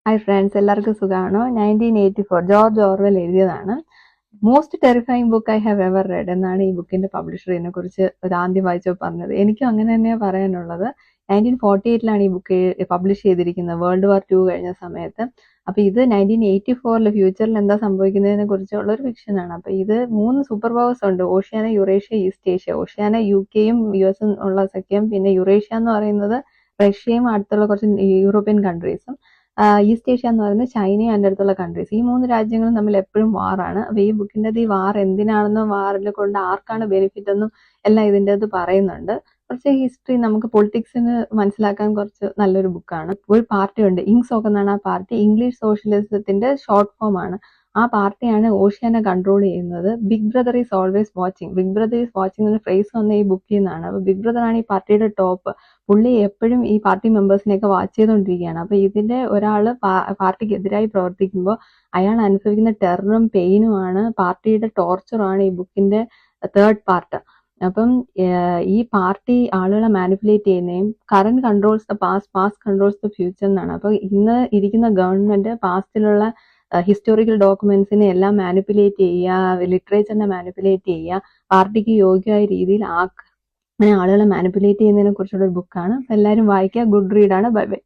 Hi friends, എല്ലാവർക്കും സുഖമാണോ? 1984 George Orwell എഴുതിയതാണ്. Most terrifying book I have ever red എന്നാണ് ഈ ബുക്കിന്റെ പബ്ലിഷർ ഇതിനെ കുറിച്ച് ഒരു ആദ്യം വായിച്ചപ്പോൾ പറഞ്ഞത്. എനിക്കും അങ്ങനെ തന്നെയാണ് പറയാനുള്ളത്. 1948 ഈ ബുക്ക് പബ്ലിഷ് ചെയ്തിരിക്കുന്നത്, വേൾഡ് വാർ 2 കഴിഞ്ഞ സമയത്ത്. അപ്പൊ ഇത് 1984 ഫ്യൂച്ചറിൽ എന്താ സംഭവിക്കുന്നതിനെ കുറിച്ചുള്ള ഒരു ഫിക്ഷനാണ്. അപ്പൊ ഇത് 3 സൂപ്പർ പവേഴ്സ് ഉണ്ട്: Oceania, Eurasia, East Asia. Oceania UK-യും US-ഉം ഉള്ള സഖ്യം, പിന്നെ യുറേഷ്യ എന്ന് പറയുന്നത് റഷ്യയും അടുത്തുള്ള കുറച്ച് യൂറോപ്യൻ കൺട്രീസും, ഈസ്റ്റ് ഏഷ്യ എന്ന് പറയുന്നത് ചൈനയും അതിൻ്റെ അടുത്തുള്ള കൺട്രീസ്. ഈ 3 രാജ്യങ്ങളും തമ്മിൽ എപ്പോഴും വാറാണ്. അപ്പൊ ഈ ബുക്കിൻ്റെ ഈ വാർ എന്തിനാണെന്നും വാറിൽ കൊണ്ട് ആർക്കാണ് ബെനിഫിറ്റ് എന്നും എല്ലാം ഇതിൻ്റെ അത് പറയുന്നുണ്ട്. കുറച്ച് ഹിസ്റ്ററി, നമുക്ക് പൊളിറ്റിക്സിന് മനസ്സിലാക്കാൻ കുറച്ച് നല്ലൊരു ബുക്കാണ്. ഒരു പാർട്ടി ഉണ്ട്, ഇങ്സോക്ക് എന്നാണ് ആ പാർട്ടി. ഇംഗ്ലീഷ് സോഷ്യലിസത്തിന്റെ ഷോർട്ട് ഫോം ആണ്. ആ പാർട്ടിയാണ് ഓഷ്യാനെ കൺട്രോൾ ചെയ്യുന്നത്. Big Brother is always watching. Big Brother is watching എന്ന ഫ്രേസ് വന്ന ഈ ബുക്കിൽ നിന്നാണ്. അപ്പൊ ബിഗ് ബ്രദർ ആണ് ഈ പാർട്ടിയുടെ ടോപ്പ്. പുള്ളി എപ്പോഴും ഈ പാർട്ടി മെമ്പേഴ്സിനെയൊക്കെ വാച്ച് ചെയ്തുകൊണ്ടിരിക്കുകയാണ്. അപ്പൊ ഇതിന്റെ ഒരാള് പാർട്ടിക്ക് എതിരായി പ്രവർത്തിക്കുമ്പോൾ അയാൾ അനുഭവിക്കുന്ന ടെററും പെയിനുമാണ്, പാർട്ടിയുടെ ടോർച്ചറുമാണ് ഈ ബുക്കിന്റെ തേർഡ് പാർട്ട്. അപ്പം ഈ പാർട്ടി ആളുകളെ മാനിപ്പുലേറ്റ് ചെയ്യുന്നതും current controls the past, past controls the future എന്നാണ്. അപ്പൊ ഇന്ന് ഇരിക്കുന്ന ഗവൺമെന്റ് പാസ്റ്റിലുള്ള ഹിസ്റ്റോറിക്കൽ ഡോക്യുമെന്റ്സിനെ എല്ലാം മാനിപ്പുലേറ്റ് ചെയ്യുക, ലിറ്ററേച്ചറിനെ മാനിപ്പുലേറ്റ് ചെയ്യുക, പാർട്ടിക്ക് യോഗ്യമായ രീതിയിൽ അങ്ങനെ ആളുകളെ മാനിപ്പുലേറ്റ് ചെയ്യുന്നതിനെ കുറിച്ചുള്ള ഒരു ബുക്കാണ്. എല്ലാവരും വായിക്കുക. ഗുഡ് റീഡാണ്. Bye by.